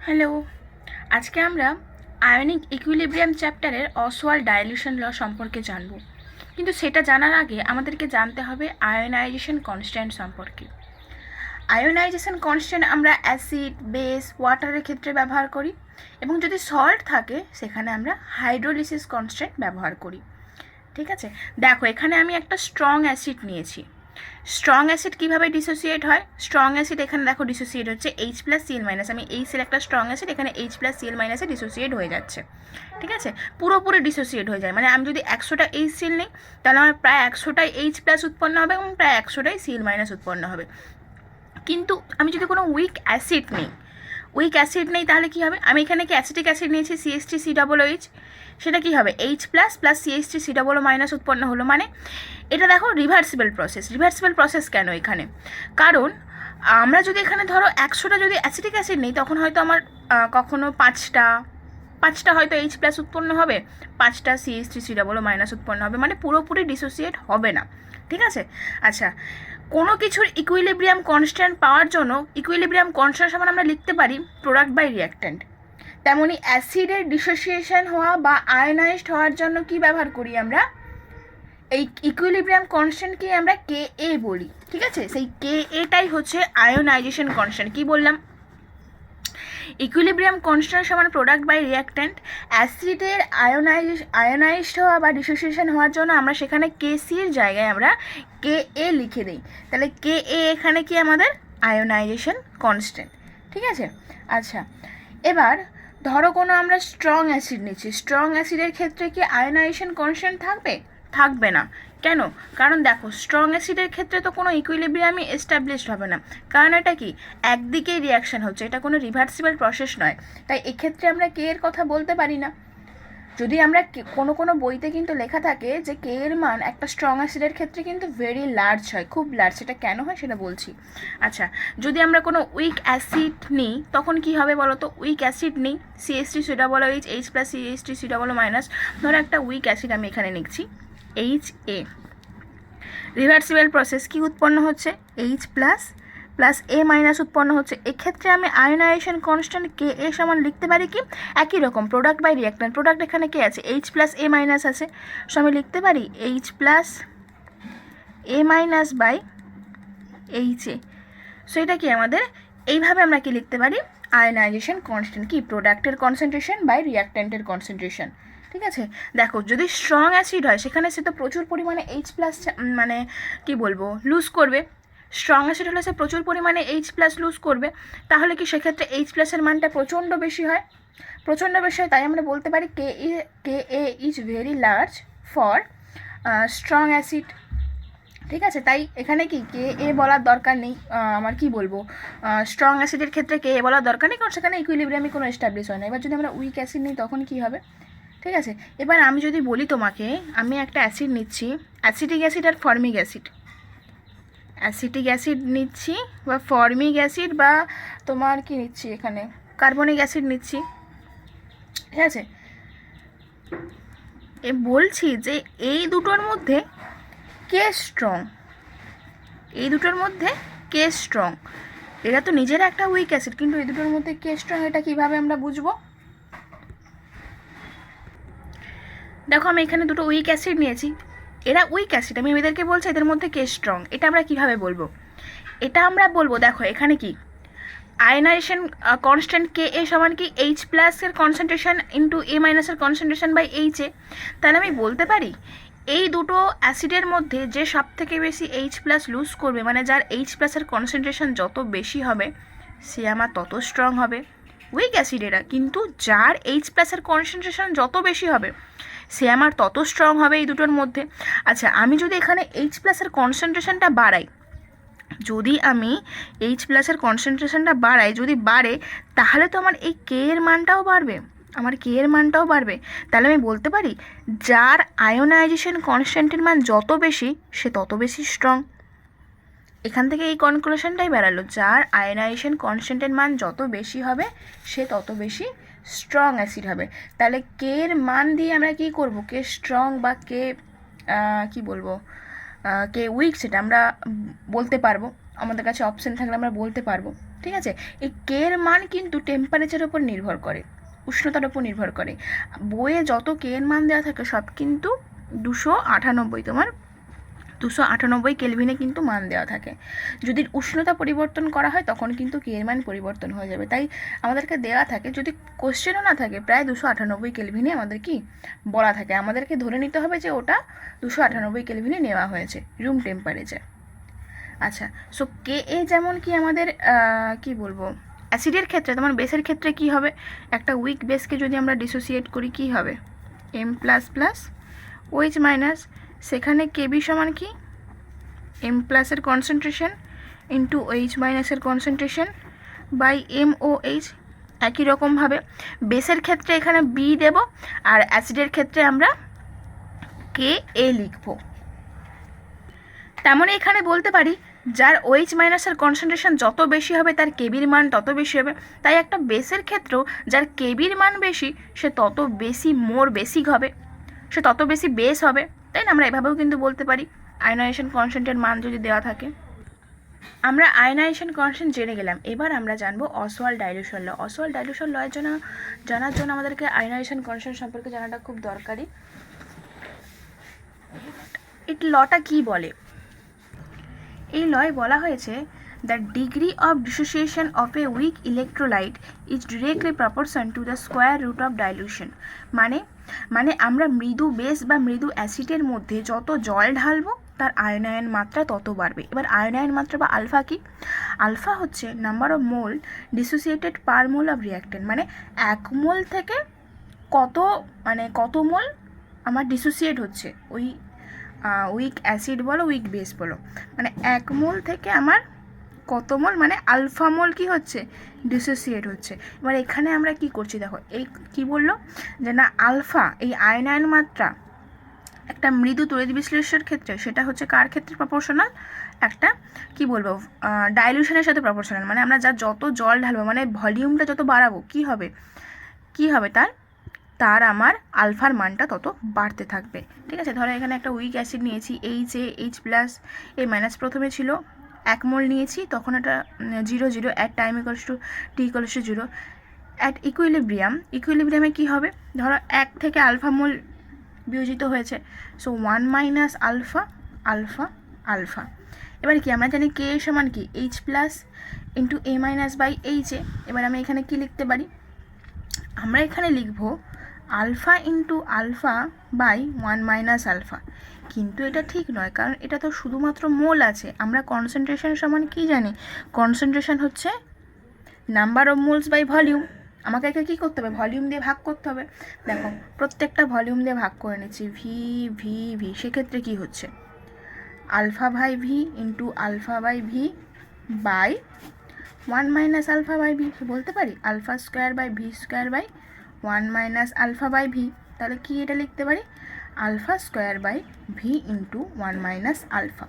Hello, আজকে আমরা ionic equilibrium চ্যাপ্টারের অসওয়াল্ড ডাইলিউশন ল সম্পর্কে জানব। কিন্তু সেটা জানার আগে আমাদেরকে জানতে হবে আয়োনাইজেশন কনস্ট্যান্ট সম্পর্কে। আয়োনাইজেশন কনস্ট্যান্ট আমরা অ্যাসিড, বেস, ওয়াটারের ক্ষেত্রে ব্যবহার করি এবং যদি সল্ট থাকে সেখানে আমরা হাইড্রোলিসিস কনস্ট্যান্ট ব্যবহার করি। ঠিক আছে, দেখো এখানে আমি একটা স্ট্রং অ্যাসিড নিয়েছি। স্ট্রং অ্যাসিড কীভাবে ডিসোসিয়েট হয়? স্ট্রং অ্যাসিড এখানে দেখো ডিসোসিয়েট হচ্ছে এইচ প্লাস সিএল মাইনাস। আমি এইচের একটা স্ট্রং অ্যাসিড এখানে এইচ প্লাস সিএল মাইনাসে ডিসোসিয়েট হয়ে যাচ্ছে। ঠিক আছে, পুরোপুরি ডিসোসিয়েট হয়ে যায়। মানে আমি যদি 100টা এইচ সিএল নিই তাহলে আমার প্রায় 100টাই এইচ প্লাস উৎপন্ন হবে এবং প্রায় 100টাই সিএল মাইনাস উৎপন্ন হবে। কিন্তু আমি যদি কোনো উইক অ্যাসিড নেই তাহলে কী হবে? আমি এখানে কি অ্যাসিটিক অ্যাসিড নিয়েছি CH3COOH, সেটা কী হবে? H plus plus CH3COO minus উৎপন্ন হলো। মানে এটা দেখো রিভার্সিবল প্রসেস কেন এখানে? কারণ আমরা যদি এখানে ধরো 100টা যদি অ্যাসিটিক অ্যাসিড নিই তখন হয়তো আমার কখনো পাঁচটা হয়তো এইচ প্লাস উৎপন্ন হবে, 5টা CH3COO মাইনাস উৎপন্ন হবে, মানে পুরোপুরি ডিসোসিয়েট হবে না। ঠিক আছে, আচ্ছা, কোনো কিছুর ইকুইলিব্রিয়াম কনস্ট্যান্ট পাওয়ার জন্য ইকুইলিব্রিয়াম কনস্ট্যান্ট সমান আমরা লিখতে পারি প্রোডাক্ট বাই রিঅ্যাক্ট্যান্ট। তেমনি অ্যাসিডের ডিসোসিয়েশন হওয়া বা আয়োনাইজড হওয়ার জন্য কি ব্যবহার করি আমরা? এই ইকুইলিব্রিয়াম কনস্ট্যান্টকে আমরা KA বলি। ঠিক আছে, সেই KAটাই হচ্ছে আয়োনাইজেশন কনস্ট্যান্ট। কি বললাম? ইকুইলিব্রিয়াম কনস্ট্যান্ট সমান প্রোডাক্ট বাই রিঅ্যাক্ট্যান্ট। অ্যাসিডের আয়োনাইজড হওয়া বা ডিসোসিয়েশন হওয়ার জন্য আমরা সেখানে KCর জায়গায় আমরা KA লিখে দিই। তাহলে KA এখানে কি আমাদের আয়োনাইজেশন কনস্ট্যান্ট। ঠিক আছে, আচ্ছা, এবার ধরো কোনো আমরা স্ট্রং অ্যাসিড নিচ্ছি। স্ট্রং অ্যাসিডের ক্ষেত্রে কি আয়োনাইজেশন কনস্ট্যান্ট থাকবে না। কেন? কারণ দেখো স্ট্রং অ্যাসিডের ক্ষেত্রে তো কোনো ইকুইলিব্রিয়ামই এস্টাবলিশড হবে না, কারণ এটা কি একদিকেই রিয়াকশান হচ্ছে, এটা কোনো রিভার্সিবল প্রসেস নয়। তাই এক্ষেত্রে আমরা কে এর কথা বলতে পারি না। যদি আমরা কোনো বইতে কিন্তু লেখা থাকে যে কে এর মান একটা স্ট্রং অ্যাসিডের ক্ষেত্রে কিন্তু ভেরি লার্জ হয়, খুব লার্জ। সেটা কেন হয় সেটা বলছি। আচ্ছা, যদি আমরা কোনো উইক অ্যাসিড নিই তখন কি হবে বলো তো? উইক অ্যাসিড নিই CH3COOH H plus CH3COO minus. ধরো একটা উইক অ্যাসিড আমি এখানে লিখছি HA। রিভার্সিবল প্রসেস কি উৎপন্ন হচ্ছে? H plus plus A minus উৎপন্ন হচ্ছে। এক্ষেত্রে আমি আয়োনাইজেশন কনস্ট্যান্ট KA সমান লিখতে পারি কি? একই রকম প্রোডাক্ট বাই রিঅ্যাক্ট্যান্ট। প্রোডাক্ট এখানে কে আছে? এইচ প্লাস এ মাইনাস আছে, সো আমি লিখতে পারি H plus A minus by HA। So এটা কি আমাদের এইভাবে আমরা কি লিখতে পারি? আয়োনাইজেশন কনস্ট্যান্ট কি প্রোডাক্টের কনসেন্ট্রেশন বাই রিঅ্যাক্ট্যান্টের কনসেন্ট্রেশন। ঠিক আছে, দেখো যদি স্ট্রং অ্যাসিড হয় সেখানে সে তো প্রচুর পরিমাণে এইচ প্লাস মানে কি বলবো লুজ করবে। স্ট্রং অ্যাসিড হলে সে প্রচুর পরিমাণে এইচ প্লাস লুজ করবে, তাহলে কি সেক্ষেত্রে এইচ প্লাসের মানটা প্রচণ্ড বেশি হয়। তাই আমরা বলতে পারি KA is very large for strong acid. ঠিক আছে, তাই এখানে কি KA বলার দরকার নেই। আমার কি বলবো, স্ট্রং অ্যাসিডের ক্ষেত্রে KA বলার দরকার নেই, কারণ সেখানে ইকুইলিব্রিয়ামই কোনো এস্টাবলিশ হয় না। এবার যদি আমরা উইক অ্যাসিড নিই তখন কি হবে? ঠিক আছে, এবার আমি যদি বলি তোমাকে আমি একটা অ্যাসিড নিচ্ছি, অ্যাসিটিক অ্যাসিড আর ফর্মিক অ্যাসিড। অ্যাসিটিক অ্যাসিড নিচ্ছি বা ফর্মিক অ্যাসিড বা তোমার কি নিচ্ছি এখানে কার্বনিক অ্যাসিড নিচ্ছি। ঠিক আছে, বলছি যে এই দুটোর মধ্যে কে স্ট্রং? এরা তো নিজেরা একটা উইক অ্যাসিড, কিন্তু এই দুটোর মধ্যে কে স্ট্রং এটা কিভাবে আমরা বুঝবো? দেখো আমি এখানে দুটো উইক অ্যাসিড নিয়েছি, এরা উইক অ্যাসিড, আমি এদেরকে বলছি এদের মধ্যে কে স্ট্রং। এটা আমরা কিভাবে বলবো? এটা আমরা বলবো, দেখো এখানে কি আয়োনাইজেশন কনস্ট্যান্ট KA সমান কি এইচ প্লাসের কনসেন্ট্রেশন ইন্টু এ মাইনাসের কনসেন্ট্রেশন বাই HA। তাহলে আমি বলতে পারি এই দুটো অ্যাসিডের মধ্যে যে সব থেকে বেশি এইচ প্লাস লুজ করবে, মানে যার এইচ প্লাসের কনসেন্ট্রেশন যত বেশি হবে সে আমার তত স্ট্রং হবে। উইক অ্যাসিডেরা, কিন্তু যার এইচ প্লাসের কনসেন্ট্রেশন যত বেশি হবে সে আমার তত স্ট্রং হবে এই দুটোর মধ্যে। আচ্ছা, আমি যদি এখানে এইচ প্লাসের কনসেন্ট্রেশনটা বাড়াই, যদি আমি এইচ প্লাসের কনসেন্ট্রেশনটা যদি বাড়ে তাহলে তো আমার এই কে এর মানটাও বাড়বে। তাহলে আমি বলতে পারি যার আয়োনাইজেশন কনস্ট্যান্টের মান যত বেশি সে তত বেশি স্ট্রং। এখান থেকে এই কনক্লুশনটাই বেরালো, যার আয়োনাইজেশন কনস্ট্যান্টের মান যত বেশি হবে সে তত বেশি স্ট্রং অ্যাসিড হবে। তাহলে কে এর মান দিয়ে আমরা কি করব? কে স্ট্রং বা কে কি বলবো কে উইক সেটা আমরা বলতে পারবো। আমাদের কাছে অপশান থাকলে আমরা বলতে পারবো, ঠিক আছে। এই কে এর মান কিন্তু টেম্পারেচারের উপর নির্ভর করে, উষ্ণতার উপর নির্ভর করে। বইয়ে যত কে এর মান দেওয়া থাকে সব কিন্তু 298, তোমার 298 কেলভিনে কিন্তু মান দেওয়া থাকে। যদি উষ্ণতা পরিবর্তন করা হয় তখন কিন্তু কে এর মান পরিবর্তন হয়ে যাবে। তাই আমাদেরকে দেওয়া থাকে, যদি কোশ্চেনও না থাকে, প্রায় 298 কেলভিনে আমাদের কি বলা থাকে, আমাদেরকে ধরে নিতে হবে যে ওটা 298 কেলভিনে নেওয়া হয়েছে রুম টেম্পারেচার। আচ্ছা, সো কে এ যেমন কি আমাদের কি বলবো, অ্যাসিডের ক্ষেত্রে, তোমার বেসের ক্ষেত্রে কি হবে, একটা উইক বেসকে যদি আমরা ডিসোসিয়েট করি কি হবে, M plus plus O H minus, সেখানে কেবি সমান কি এম প্লাসের কনসেন্ট্রেশন ইন্টু এইচ মাইনাসের concentration by M O H. একই রকমভাবে বেসের ক্ষেত্রে এখানে বি দেব, আর অ্যাসিডের ক্ষেত্রে আমরা কে এ লিখব। তেমন এখানে বলতে পারি যার ওইচ মাইনাসের কনসেন্ট্রেশন যত বেশি হবে তার কেবির মান তত বেশি হবে। তাই একটা বেসের ক্ষেত্রেও যার কেবির মান বেশি সে তত বেশি মোর বেসিক হবে, সে তত বেশি বেস হবে, তাই না? আমরা এভাবেও কিন্তু বলতে পারি আয়নাইজেশন কনস্ট্যান্টের মান যদি দেওয়া থাকে। আমরা আয়নাইজেশন কনস্ট্যান্ট জেনে গেলাম, এবার আমরা জানবো অসওয়াল্ড ডাইলিউশন ল। অসওয়াল্ড ডাইলিউশন ল এর জন্য জানার জন্য আমাদেরকে আয়নাইজেশন কনস্ট্যান্ট সম্পর্কে জানাটা খুব দরকারি। এই লটা কি বলে, এই লয় বলা হয়েছে the degree of dissociation of a weak electrolyte is directly proportion to the square root of dilution. মানে আমরা মৃদু বেস বা মৃদু অ্যাসিডের মধ্যে যত জল ঢালবো তার আয়নায়ন মাত্রা তত বাড়বে। এবার আয়নায়ন মাত্রা বা আলফা কি, আলফা হচ্ছে number of mole dissociated per mole of reactant, মানে এক মোল থেকে কত মোল আমার ডিসোসিয়েট হচ্ছে, ওই উইক অ্যাসিড বলো উইক বেস বলো, মানে এক মোল থেকে আমার কত মোল, মানে আলফা মোল কি হচ্ছে ডিসোসিয়েট হচ্ছে। এবার এখানে আমরা কি করছি দেখো, এই কি বললো যে না আলফা এই আয়নায়ন মাত্রা একটা মৃদু তড়িৎ বিশ্লেষণের ক্ষেত্রে সেটা হচ্ছে কার ক্ষেত্রে প্রপোর্শনাল, একটা কি বলবো ডাইলিউশনের সাথে প্রপোর্শনাল, মানে আমরা যত জল ঢালবো মানে ভলিউমটা যত বাড়াবো কি হবে তার আমার আলফার মানটা তত বাড়তে থাকবে, ঠিক আছে। ধরো এখানে একটা উইক অ্যাসিড নিয়েছি, এইচ প্লাস এ মাইনাস, প্রথমে ছিল 1 মোল নিয়েছি, তখন এটা 0 at time equals to t equals to 0 at ইকুইলিব্রিয়ামে কী হবে, ধরো 1 থেকে আলফা মোল বিয়োজিত হয়েছে, so 1 minus alpha alpha alpha. এবার কি আমরা জানি কে সমান কি H plus into A minus by এইচে। এবার আমি এখানে কি লিখতে পারি, আমরা এখানে লিখব alpha into alpha by 1 minus alpha, কিন্তু এটা ঠিক নয়, কারণ এটা তো শুধুমাত্র মোল আছে। আমরা কনসেন্ট্রেশন সমান কি জানি, কনসেন্ট্রেশন হচ্ছে number of moles by volume. আমাকে একে কী করতে হবে, ভলিউম দিয়ে ভাগ করতে হবে। দেখো প্রত্যেকটা ভলিউম দিয়ে ভাগ করে নিচ্ছি, ভি ভি ভি, সেক্ষেত্রে কী হচ্ছে alpha by V into alpha by V by 1 minus alpha by V, বলতে পারি alpha square by V square by 1 minus alpha by V. তাহলে কি এটা লিখতে পারি alpha square by V into 1 minus alpha.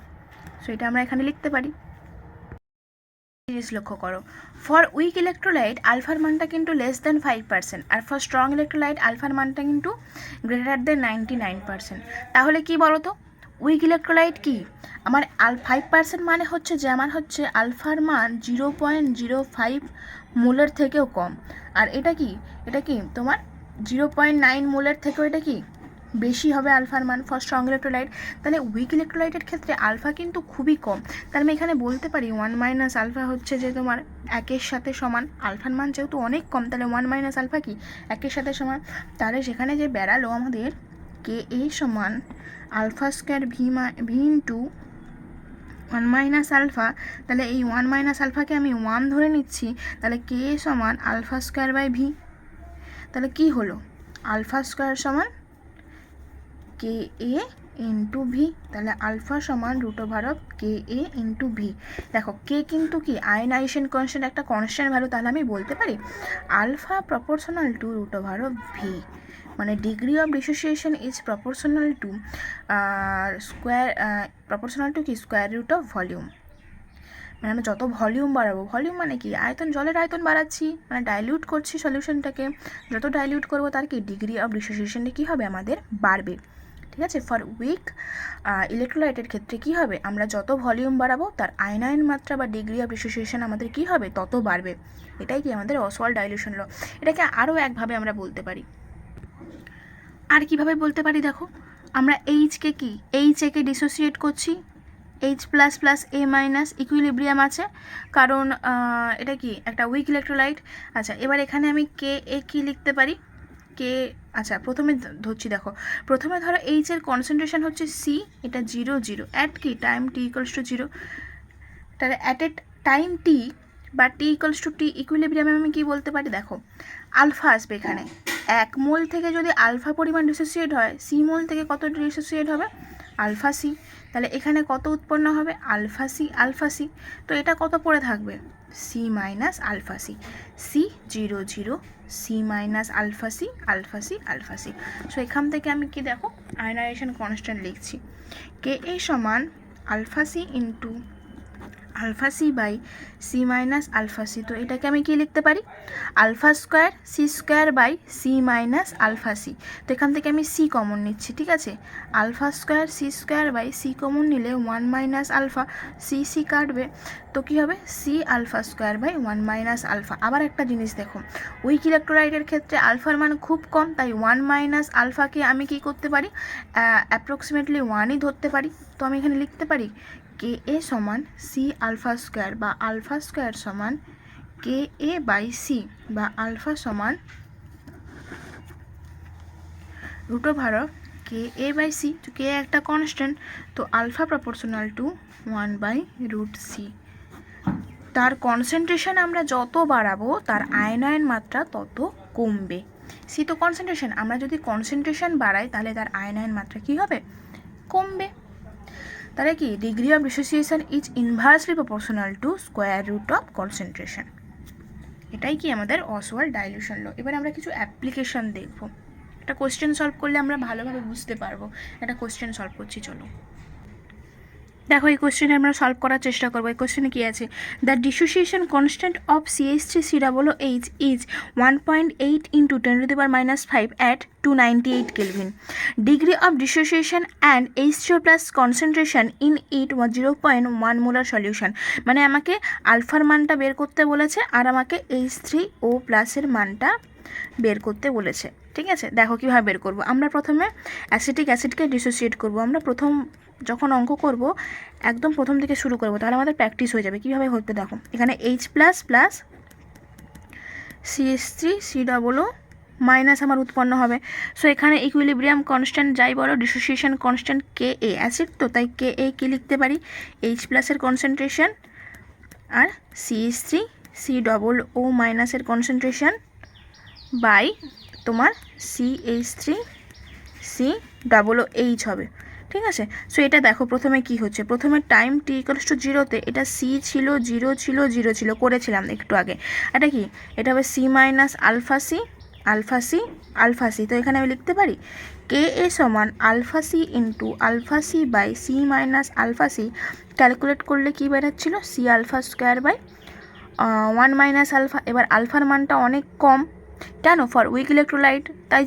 So এটা আমরা এখানে লিখতে পারি। জিনিস লক্ষ্য করো, ফর উইক ইলেকট্রোলাইট আলফার মানটা কিন্তু লেস দেন 5%, আর ফর স্ট্রং ইলেকট্রোলাইট আলফার মানটা কিন্তু গ্রেটার দেন 99%। তাহলে কি বলো তো, উইক ইলেকট্রোলাইট কি আমার 5% মানে হচ্ছে যে আমার হচ্ছে আলফার মান 0.05 মোলের থেকেও কম, আর এটা কি তোমার 0.9 মোলের থেকেও এটা কি বেশি হবে আলফার মান ফর স্ট্রং ইলেকট্রোলাইট। তাহলে উইক ইলেকট্রোলাইটের ক্ষেত্রে আলফা কিন্তু খুবই কম। তাহলে আমি এখানে বলতে পারি 1 মাইনাস আলফা হচ্ছে যে তোমার 1-এর সাথে সমান, আলফার মান যেহেতু অনেক কম তাহলে 1 মাইনাস আলফা কি 1-এর সাথে সমান। তাহলে সেখানে যে বেড়ালো আমাদের কে এ সমান alpha square V into 1 minus alpha, তাহলে এই 1 মাইনাস আলফাকে আমি 1 ধরে নিচ্ছি, তাহলে কে সমান আলফা স্কোয়ার বাই ভি। তাহলে কি হলো আলফা স্কোয়ার সমান কে এ ইন্টু ভি, তাহলে আলফা সমান √(() কে এ ইন্টু ভি। দেখো কে কিন্তু কি আয়নাইজেশন কনস্ট্যান্ট, একটা কনস্ট্যান্ট ভ্যালু, তাহলে আমি বলতে পারি আলফা প্রপোর্শনাল টু √(() ভি, মানে degree of dissociation is proportional to square root of volume. মানে আমরা যত ভলিউম বাড়াবো, ভলিউম মানে কি আয়তন, জলের আয়তন বাড়াচ্ছি, মানে ডাইলিউট করছি সলিউশনটাকে, যত ডাইলিউট করবো তার কি ডিগ্রি অফ ডিসোসিয়েশনে কী হবে আমাদের বাড়বে, ঠিক আছে। ফর উইক ইলেকট্রোলাইটের ক্ষেত্রে কি হবে, আমরা যত ভলিউম বাড়াবো তার আয়নায়ন মাত্রা বা ডিগ্রি অফ ডিসোসিয়েশন আমাদের কি হবে, তত বাড়বে। এটাই কি আমাদের অসওয়াল্ড ডাইলিউশন ল। এটাকে আরও একভাবে আমরা বলতে পারি। আর কিভাবে বলতে পারি দেখো, আমরা এইচকে কি এইচ-এ ডিসোসিয়েট করছি, H plus plus A minus, equilibrium আছে, কারণ এটা কি একটা উইক ইলেকট্রোলাইট। আচ্ছা, এবার এখানে আমি কে এ কি লিখতে পারি, কে, আচ্ছা প্রথমে ধরছি দেখো, প্রথমে ধরো এইচের কনসেন্ট্রেশন হচ্ছে সি, এটা 0 0 অ্যাট কি টাইম টি ইকুয়ালস টু 0, তাহলে অ্যাট এ টাইম টি বা টি ইকুয়ালস টু টি ইকুইলিব্রিয়ামে আমি কী বলতে পারি দেখো, আলফা আসবে এখানে, 1 মোল থেকে যদি আলফা পরিমাণ ডিসোসিয়েট হয়, সি মোল থেকে কত ডিসোসিয়েট হবে, আলফা সি, তাহলে এখানে কত উৎপন্ন হবে, আলফা সি আলফা সি। তো এটা কত পড়ে থাকবে, C minus alpha C, C 0 0, C minus alpha C alpha C alpha C. So এখান থেকে আমি কি দেখো আয়নাইজেশন কনস্ট্যান্ট লিখছি, কে এ সমান alpha C into alpha C by C minus alpha C. তো এটাকে আমি কি লিখতে পারি, alpha square C square by C minus alpha C. তো এখান থেকে আমি সি কমন নিচ্ছি, ঠিক আছে, alpha square C square by C common নিলে 1 মাইনাস আলফা, সি সি কাটবে, তো কী হবে, C alpha square by 1 minus alpha. আবার একটা জিনিস দেখো, উইক ইলেকট্রোলাইটের ক্ষেত্রে আলফার মান খুব কম, তাই 1 মাইনাস আলফাকে আমি কি করতে পারি, অ্যাপ্রক্সিমেটলি 1ই ধরতে পারি। তো আমি এখানে লিখতে পারি কে এ সমান সি আলফা স্কোয়ার বা আলফা স্কোয়ার সমান কে এ বাই সি, বা আলফা সমান root over of K A by C. তো কে একটা কনস্ট্যান্ট, তো alpha proportional to 1 by root C. তার কনসেন্ট্রেশন আমরা যত বাড়াবো তার আয়নায়ন মাত্রা তত কমবে। সি তো কনসেন্ট্রেশন, আমরা যদি কনসেন্ট্রেশন বাড়াই তাহলে তার আয়নায়ন মাত্রা কী হবে, কমবে। তাহলে কি degree of dissociation is inversely proportional to square root of concentration. এটাই কি আমাদের অসওয়াল্ড ডাইলিউশন ল। এবার আমরা কিছু অ্যাপ্লিকেশন দেখব, একটা কোশ্চেন সলভ করলে আমরা ভালোভাবে বুঝতে পারবো। একটা কোশ্চেন সলভ করছি, চলো দেখো এই কোশ্চেনে আমরা সলভ করার চেষ্টা করবো। এই কোশ্চেনে কী আছে, the dissociation constant of CH3COOH is 1.8 into 10⁻⁵ at 298 kelvin. Degree of dissociation and H3O plus concentration in it 0.1 molar solution. মানে আমাকে আলফার মানটা বের করতে বলেছে আর আমাকে H3O প্লাসের মানটা বের করতে বলেছে, ঠিক আছে। দেখো কীভাবে বের করব, আমরা প্রথমে অ্যাসিটিক অ্যাসিডকে ডিসোসিয়েট করব। আমরা যখন অঙ্ক করব একদম প্রথম থেকে শুরু করব, তাহলে আমাদের প্র্যাকটিস হয়ে যাবে। কীভাবে হতে দেখো, এখানে H plus plus CH3COO minus আমার উৎপন্ন হবে। সো এখানে ইকুইলিব্রিয়াম কনস্ট্যান্ট যাই বলো, ডিসোসিয়েশন কনস্ট্যান্ট কে এ, অ্যাসিড তো তাই কে এ কী লিখতে পারি, H প্লাসের কনসেন্ট্রেশন আর CH3COO মাইনাসের কনসেন্ট্রেশন বাই তোমার CH3COOH হবে, ঠিক আছে। সো এটা দেখো প্রথমে কি হচ্ছে, প্রথমে টাইম টি ইকুয়ালস টু 0-তে এটা সি ছিল 0 ছিল 0 ছিল, করেছিলাম একটু আগে। এটা কি, এটা হবে C minus alpha C alpha C alpha C. তো এখানে আমি লিখতে পারি কে এ সমান alpha C into alpha C by C minus alpha C. Calculate করলে কী বেরোচ্ছিল, C alpha square by 1 minus alpha. এবার আলফার মানটা অনেক কম, কেন, ফর উইক ইলেকট্রোলাইট, তাই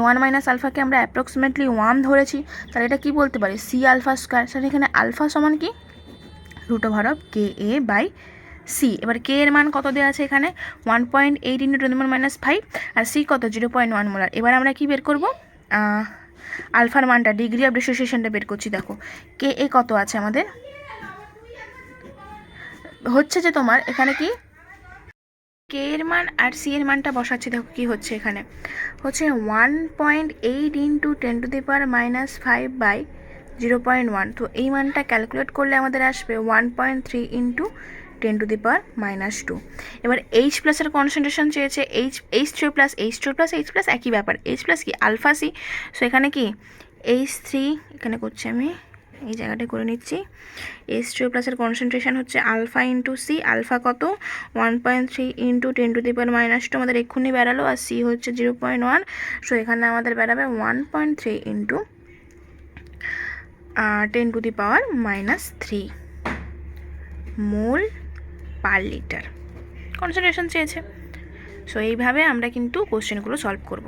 1 মাইনাস আলফাকে আমরা অ্যাপ্রক্সিমেটলি 1 ধরেছি, তাহলে এটা কি বলতে পারি, সি আলফা স্কোয়ার। তাহলে এখানে আলফা সমান কি, root over of K A by C. এবার কে এর মান কত দেওয়া আছে এখানে, 1.8 ইন্টু 10⁻⁵, আর সি কত 0.1 মোলার। এবার আমরা কি বের করব, আলফার মানটা, ডিগ্রি অফ ডিসোসিয়েশনটা বের করছি। দেখো কে এ কত আছে আমাদের, হচ্ছে যে তোমার এখানে কি কে এর মান আর সি এর মানটা বসাচ্ছি। দেখো কী হচ্ছে, এখানে হচ্ছে 1.8 ইন্টু 10⁻⁵ বাই 0.1। তো এই মানটা ক্যালকুলেট করলে আমাদের আসবে 1.3 ইন্টু 10⁻²। এবার এইচ প্লাসের কনসেন্ট্রেশন চেয়েছে, H3 প্লাস H প্লাস একই ব্যাপার, H প্লাস কি আলফা সি। সো এখানে কি H3, এখানে করছি আমি এই জায়গাটা করে নিচ্ছি, H3O প্লাসের কনসেন্ট্রেশন হচ্ছে আলফা ইন্টু সি। আলফা কত 1.3 ইন্টু 10⁻², আমাদের এক্ষুনি বেরালো, আর সি হচ্ছে 0.1। সো এখানে আমাদের বেরাবে 1.3 ইন্টু 10⁻³ মোল পার লিটার কনসেন্ট্রেশন চেয়েছে। সো এইভাবে আমরা কিন্তু কোশ্চেনগুলো সলভ করব।